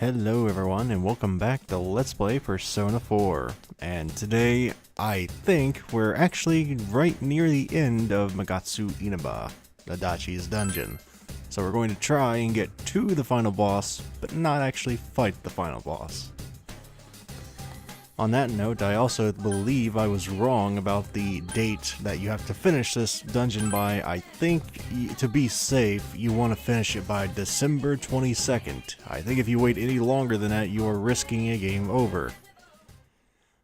Hello everyone and welcome back to Let's Play Persona 4. And today, I think we're actually right near the end of Magatsu Inaba, Adachi's dungeon. So we're going to try and get to the final boss, but not actually fight the final boss. On that note, I also believe I was wrong about the date that you have to finish this dungeon by. I think, to be safe, you want to finish it by December 22nd. I think if you wait any longer than that, you are risking a game over.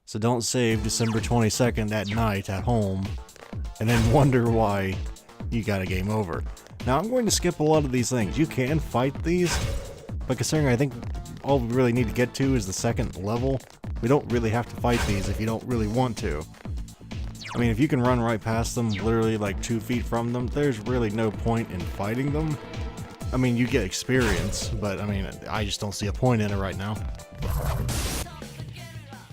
So don't save December 22nd at night at home, and then wonder why you got a game over. Now, I'm going to skip a lot of these things. You can fight these, but considering I think all we really need to get to is the second level, we don't really have to fight these if you don't really want to. I mean, if you can run right past them, literally like 2 feet from them, there's really no point in fighting them. I mean, you get experience, but I mean, I just don't see a point in it right now.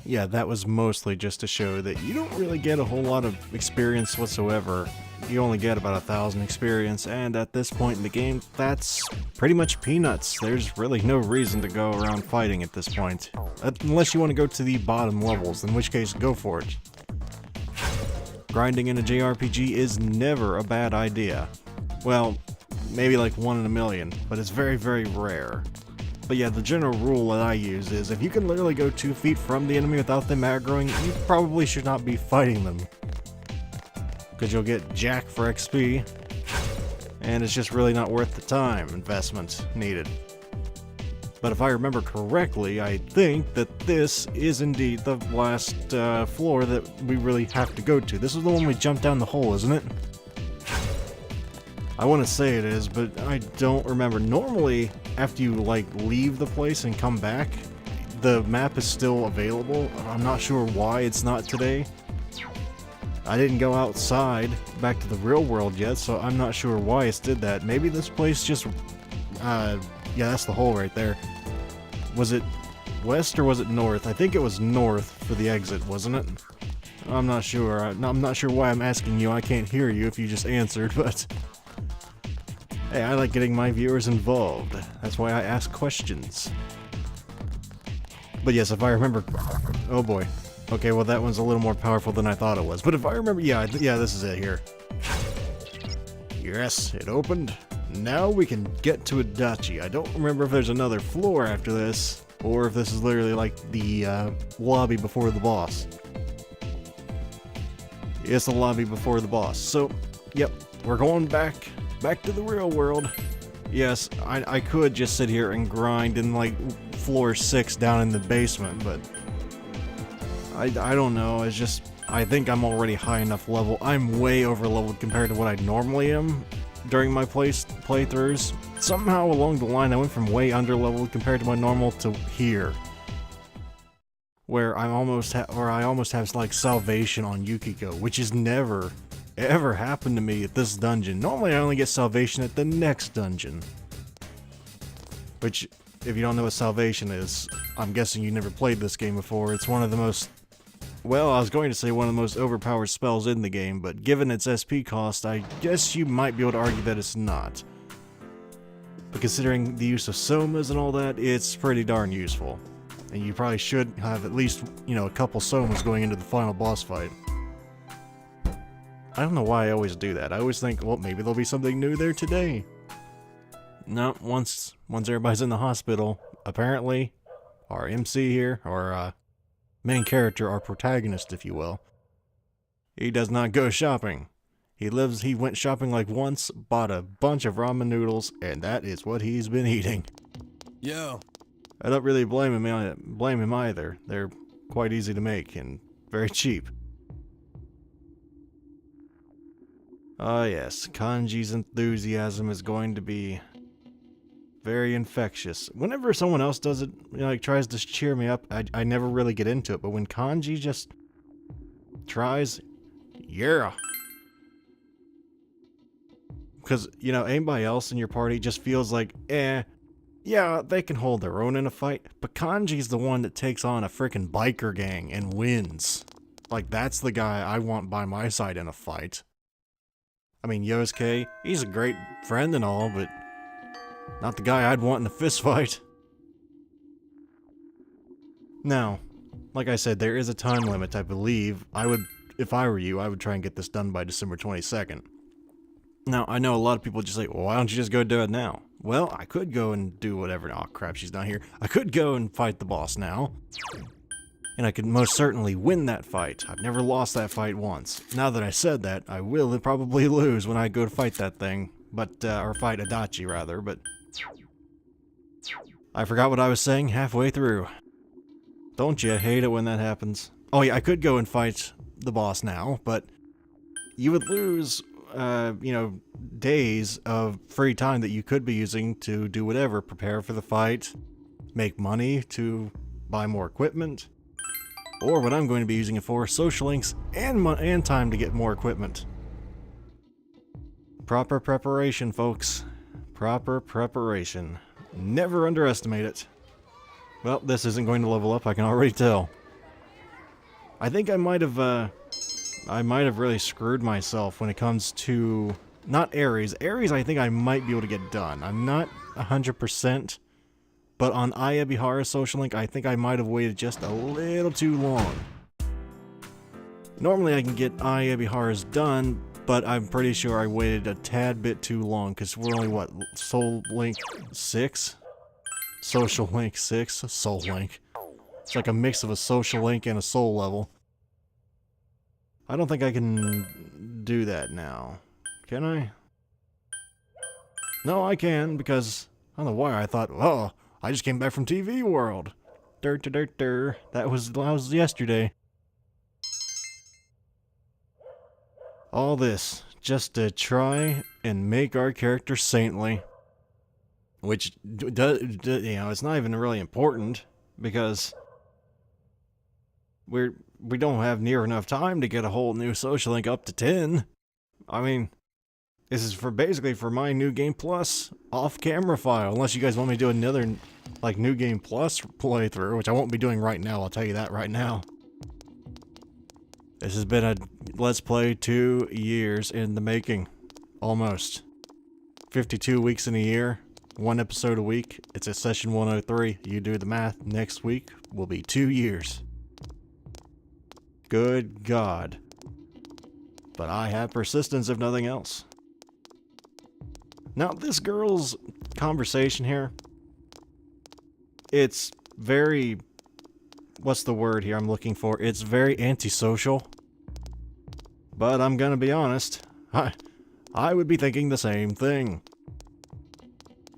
Yeah, that was mostly just to show that you don't really get a whole lot of experience whatsoever. You only get about 1,000 experience, and at this point in the game, that's pretty much peanuts. There's really no reason to go around fighting at this point. Unless you want to go to the bottom levels, in which case, go for it. Grinding in a JRPG is never a bad idea. Well, maybe like 1 in a million, but it's very, very rare. But yeah, the general rule that I use is if you can literally go 2 feet from the enemy without them aggroing, you probably should not be fighting them. Because you'll get jack for XP, and it's just really not worth the time investment needed. But if I remember correctly, I think that this is indeed the last floor that we really have to go to. This is the one we jumped down the hole, isn't it? I want to say it is, but I don't remember. Normally, after you like leave the place and come back, the map is still available. I'm not sure why it's not today. I didn't go outside back to the real world yet, so I'm not sure why it's did that. Maybe this place just, yeah, that's the hole right there. Was it west or was it north? I think it was north for the exit, wasn't it? I'm not sure. I'm not sure why I'm asking you. I can't hear you if you just answered, but hey, I like getting my viewers involved. That's why I ask questions. But yes, if I remember, oh boy. Okay, well that one's a little more powerful than I thought it was. But if I remember, yeah, this is it here. Yes, it opened. Now we can get to Adachi. I don't remember if there's another floor after this, or if this is literally like the lobby before the boss. It's the lobby before the boss. So, yep, we're going back to the real world. Yes, I could just sit here and grind in like floor 6 down in the basement, but I don't know, it's just, I think I'm already high enough level. I'm way over leveled compared to what I normally am during my playthroughs. Somehow along the line I went from way under leveled compared to my normal to here. Where I almost have like salvation on Yukiko, which has never, ever happened to me at this dungeon. Normally I only get salvation at the next dungeon. Which, if you don't know what salvation is, I'm guessing you never played this game before. It's one of the most, well, I was going to say one of the most overpowered spells in the game, but given its SP cost, I guess you might be able to argue that it's not. But considering the use of somas and all that, it's pretty darn useful. And you probably should have at least, you know, a couple somas going into the final boss fight. I don't know why I always do that. I always think, well, maybe there'll be something new there today. No, once everybody's in the hospital, apparently, our MC here, our main character, our protagonist, if you will, he does not go shopping. He went shopping like once, bought a bunch of ramen noodles, and that is what he's been eating. Yo. I don't really blame him either. They're quite easy to make and very cheap. Ah yes, Kanji's enthusiasm is going to be very infectious. Whenever someone else does it, you know, like tries to cheer me up, I never really get into it. But when Kanji just tries, yeah. Because, you know, anybody else in your party just feels like, yeah, they can hold their own in a fight. But Kanji's the one that takes on a freaking biker gang and wins. Like, that's the guy I want by my side in a fight. I mean, Yosuke, he's a great friend and all, but not the guy I'd want in a fist fight. Now, like I said, there is a time limit, I believe. If I were you, I would try and get this done by December 22nd. Now, I know a lot of people just say, well, why don't you just go do it now? Well, I could go and do whatever. Oh, crap, she's not here. I could go and fight the boss now. And I could most certainly win that fight. I've never lost that fight once. Now that I said that, I will probably lose when I go to fight that thing. But, or fight Adachi, rather, but... I forgot what I was saying halfway through. Don't you hate it when that happens? Oh yeah, I could go and fight the boss now, but... you would lose... you know, days of free time that you could be using to do whatever. Prepare for the fight, make money to buy more equipment, or what I'm going to be using it for, social links and time to get more equipment. Proper preparation, folks. Proper preparation. Never underestimate it. Well, this isn't going to level up, I can already tell. I think I might have really screwed myself when it comes to... not Ares. Ares I think I might be able to get done. I'm not 100%, but on Ayabihara's social link, I think I might have waited just a little too long. Normally I can get Ayabihara's done, but I'm pretty sure I waited a tad bit too long, because we're only, what, Soul Link 6? Social Link 6? Soul Link. It's like a mix of a social link and a soul level. I don't think I can do that now. Can I? No, I can, because I don't know why I thought, oh, I just came back from TV World. That was yesterday. All this just to try and make our character saintly. Which, you know, it's not even really important, because we don't have near enough time to get a whole new social link up to 10. I mean, this is basically for my New Game Plus off-camera file, unless you guys want me to do another, like, New Game Plus playthrough, which I won't be doing right now, I'll tell you that right now. This has been a Let's Play 2 years in the making. Almost. 52 weeks in a year, 1 episode a week. It's at session 103. You do the math, next week will be 2 years. Good God. But I have persistence if nothing else. Now, this girl's conversation here, it's very... what's the word here I'm looking for? It's very antisocial. But I'm gonna be honest, I would be thinking the same thing.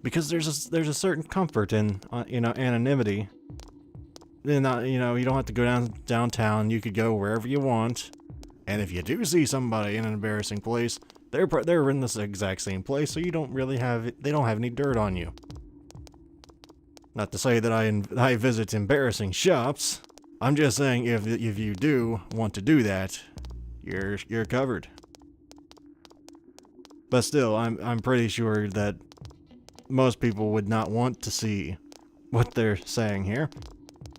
Because there's a certain comfort in, you know, anonymity. You know, you don't have to go downtown. You could go wherever you want. And if you do see somebody in an embarrassing place, they're in this exact same place, so you don't really they don't have any dirt on you. Not to say that I visit embarrassing shops. I'm just saying if you do want to do that, you're covered. But still, I'm pretty sure that most people would not want to see what they're saying here.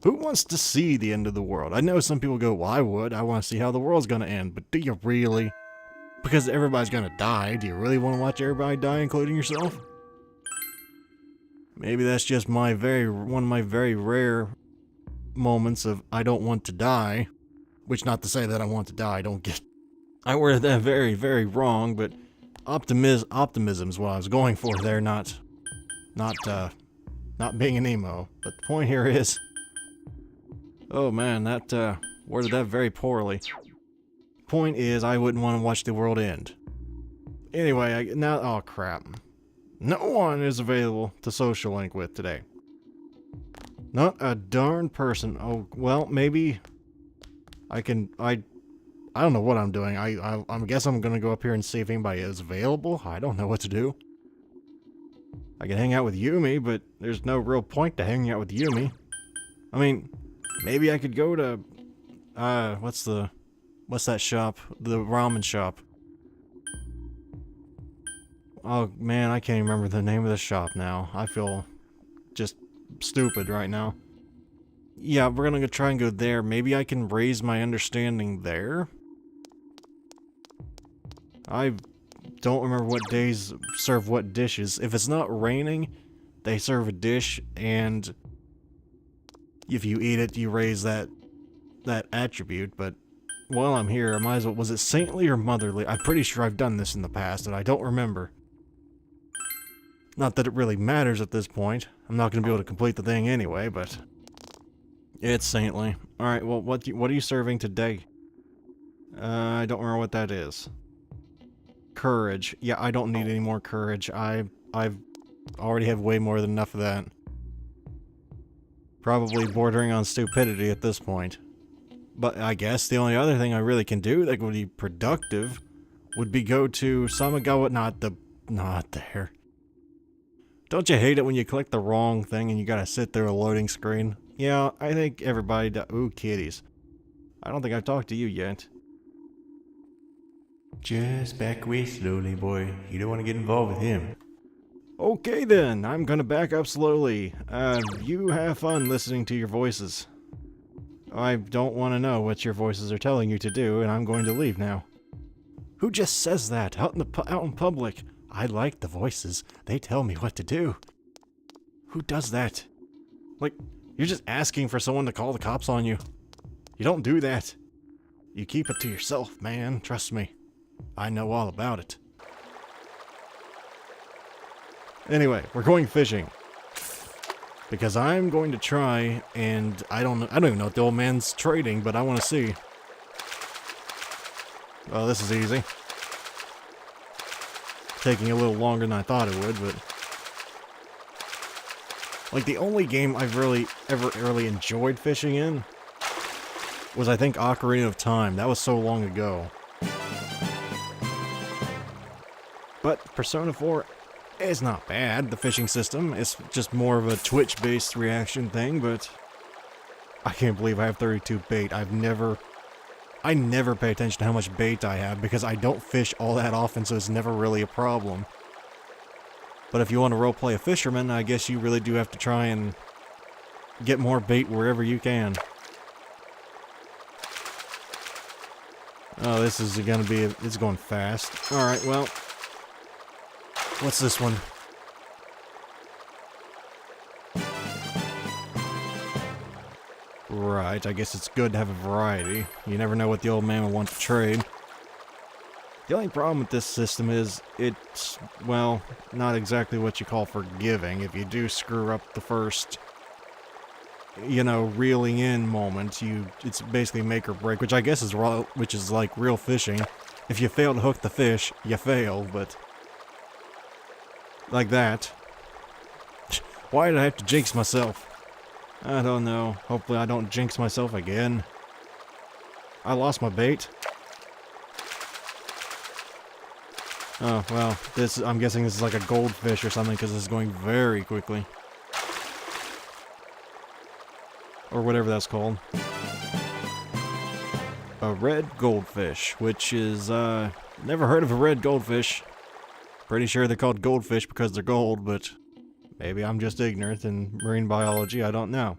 Who wants to see the end of the world? I know some people go, well, I would. I want to see how the world's going to end. But do you really? Because everybody's going to die. Do you really want to watch everybody die, including yourself? Maybe that's just one of my very rare moments of I don't want to die. Which, not to say that I want to die. I worded that very, very wrong, but optimism is what I was going for there, not being an emo. But the point here is... oh man, that worded that very poorly. Point is, I wouldn't want to watch the world end. Anyway, oh crap. No one is available to social link with today. Not a darn person. Oh, well, maybe I don't know what I'm doing. I guess I'm gonna go up here and see if anybody is available. I don't know what to do. I can hang out with Yumi, but there's no real point to hanging out with Yumi. I mean... maybe I could go to, what's that shop? The ramen shop. Oh man, I can't even remember the name of the shop now. I feel just stupid right now. Yeah, we're gonna try and go there. Maybe I can raise my understanding there. I don't remember what days serve what dishes. If it's not raining, they serve a dish, and if you eat it, you raise that attribute, but while I'm here, I might as well... Was it saintly or motherly? I'm pretty sure I've done this in the past, and I don't remember. Not that it really matters at this point. I'm not going to be able to complete the thing anyway, but... It's saintly. Alright, well, what are you serving today? I don't remember what that is. Courage. Yeah, I don't need any more courage. I've already have way more than enough of that. Probably bordering on stupidity at this point. But I guess the only other thing I really can do that would be productive would be go to Samagawa... Not there. Don't you hate it when you click the wrong thing and you gotta sit through a loading screen? Yeah, I think everybody ooh, kitties. I don't think I've talked to you yet. Just back away slowly, boy. You don't want to get involved with him. Okay then, I'm gonna back up slowly. You have fun listening to your voices. I don't want to know what your voices are telling you to do, and I'm going to leave now. Who just says that out in public? I like the voices. They tell me what to do. Who does that? Like, you're just asking for someone to call the cops on you. You don't do that. You keep it to yourself, man. Trust me. I know all about it. Anyway, we're going fishing. Because I'm going to try, and I don't even know what the old man's trading, but I want to see. Well, this is easy. Taking a little longer than I thought it would, but... Like, the only game I've ever really enjoyed fishing in was, I think, Ocarina of Time. That was so long ago. But Persona 4 is not bad, the fishing system. It's just more of a Twitch-based reaction thing, but... I can't believe I have 32 bait. I never pay attention to how much bait I have, because I don't fish all that often, so it's never really a problem. But if you want to roleplay a fisherman, I guess you really do have to try and get more bait wherever you can. Oh, this is gonna be... It's going fast. Alright, well... What's this one? Right, I guess it's good to have a variety. You never know what the old man will want to trade. The only problem with this system is it's, well, not exactly what you call forgiving. If you do screw up the first, you know, reeling in moment, it's basically make or break, which I guess is like real fishing. If you fail to hook the fish, you fail, but like that. Why did I have to jinx myself? I don't know. Hopefully I don't jinx myself again. I lost my bait. Oh, well, I'm guessing this is like a goldfish or something, because it's going very quickly. Or whatever that's called. A red goldfish, which is, never heard of a red goldfish. Pretty sure they're called goldfish because they're gold, but maybe I'm just ignorant in marine biology, I don't know.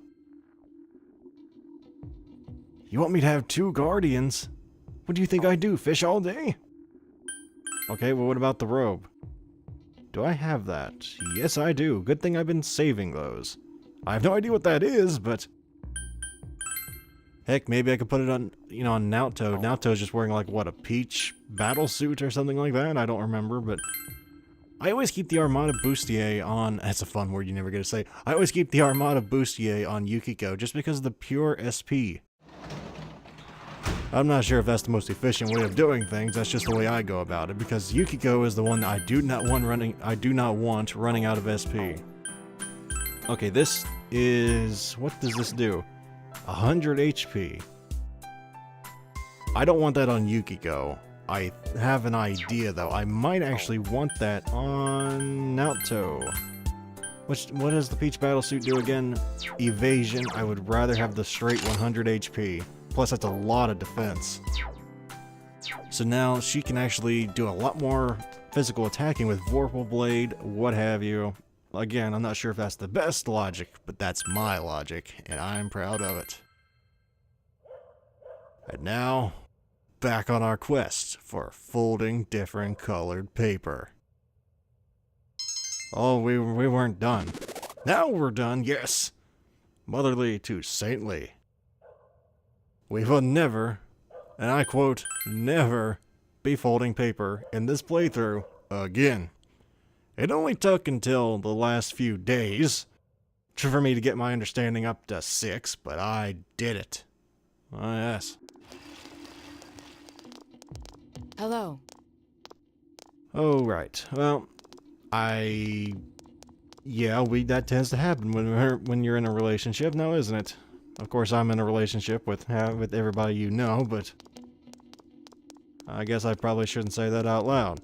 You want me to have 2 guardians? What do you think I do, fish all day? Okay, well, what about the robe? Do I have that? Yes, I do. Good thing I've been saving those. I have no idea what that is, but... Heck, maybe I could put it on, you know, on Naoto. Naoto's just wearing, like, what, a peach battle suit or something like that? I don't remember, but... I always keep the Armada Bustier on... That's a fun word you never get to say. I always keep the Armada Bustier on Yukiko, just because of the pure SP. I'm not sure if that's the most efficient way of doing things, that's just the way I go about it, because Yukiko is the one I do not want running out of SP. Okay, this is... What does this do? 100 HP. I don't want that on Yukiko. I have an idea, though. I might actually want that on Naoto. What does the Peach Battlesuit do again? Evasion. I would rather have the straight 100 HP. Plus, that's a lot of defense. So now she can actually do a lot more physical attacking with Vorpal Blade, what have you. Again, I'm not sure if that's the best logic, but that's my logic, and I'm proud of it. And now, back on our quest for folding different colored paper. Oh, we weren't done. Now we're done, yes! motherly to saintly. We will never, and I quote, never be folding paper in this playthrough again. It only took until the last few days for me to get my understanding up to 6, but I did it. Oh, yes. Hello. Oh, right. Well, yeah, that tends to happen when you're in a relationship now, isn't it? Of course, I'm in a relationship with everybody you know, but I guess I probably shouldn't say that out loud.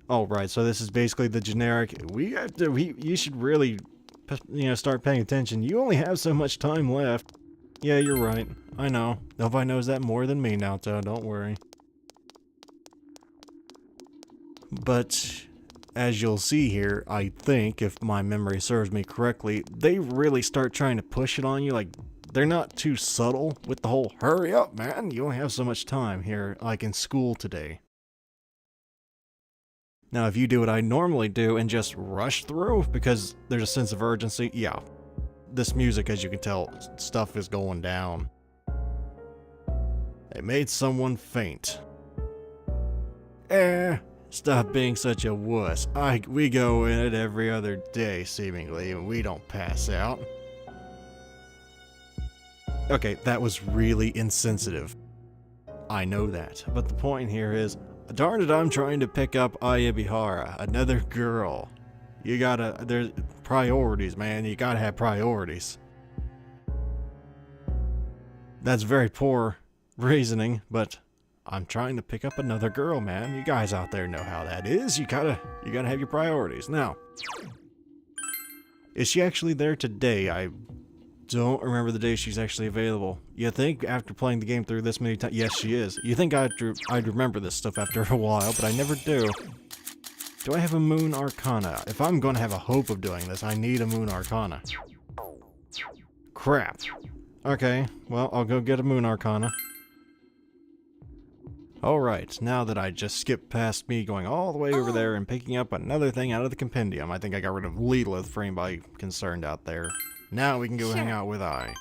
Oh, right, so this is basically the generic, you should really, start paying attention. You only have so much time left. Yeah, you're right. I know. Nobody knows that more than me now, so don't worry. But as you'll see here, I think, if my memory serves me correctly, they really start trying to push it on you. Like, they're not too subtle with the whole, hurry up, man, you only have so much time here, like in school today. Now, if you do what I normally do and just rush through because there's a sense of urgency, yeah, this music, as you can tell, stuff is going down. They made someone faint. Stop being such a wuss. We go in it every other day, seemingly, and we don't pass out. Okay, that was really insensitive. I know that, but the point here is, darn it, I'm trying to pick up Ayabihara, another girl. There's priorities, man. You gotta have priorities. That's very poor reasoning, but I'm trying to pick up another girl, man. You guys out there know how that is. You gotta have your priorities. Now, is she actually there today? I don't remember the day she's actually available. You think after playing the game through this many times? Yes, she is. You think I'd remember this stuff after a while, but I never do. Do I have a Moon Arcana? If I'm going to have a hope of doing this, I need a Moon Arcana. Crap. Okay, well, I'll go get a Moon Arcana. Alright, now that I just skipped past me going all the way over there and picking up another thing out of the compendium, I think I got rid of Lilith for anybody concerned out there. Now we can go hang out with I.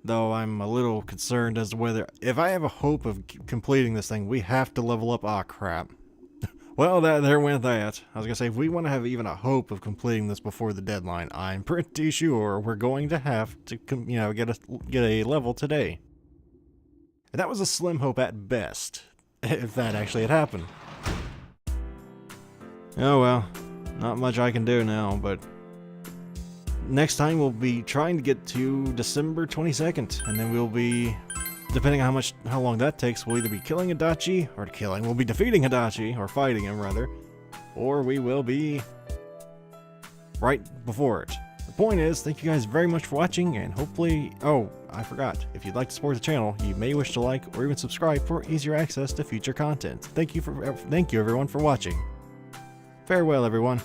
Though I'm a little concerned as to whether, if I have a hope of completing this thing, we have to level up. Ah, crap. Well, there went that. I was gonna say, if we want to have even a hope of completing this before the deadline, I'm pretty sure we're going to have to, get a level today. And that was a slim hope at best, if that actually had happened. Oh well, not much I can do now, but next time we'll be trying to get to December 22nd, and then we'll be, depending on how long that takes, we'll either be killing Adachi, we'll be defeating Adachi, or fighting him rather, or we will be right before it. The point is, thank you guys very much for watching, and hopefully, oh, I forgot, if you'd like to support the channel, you may wish to like or even subscribe for easier access to future content. Thank you everyone for watching. Farewell, everyone.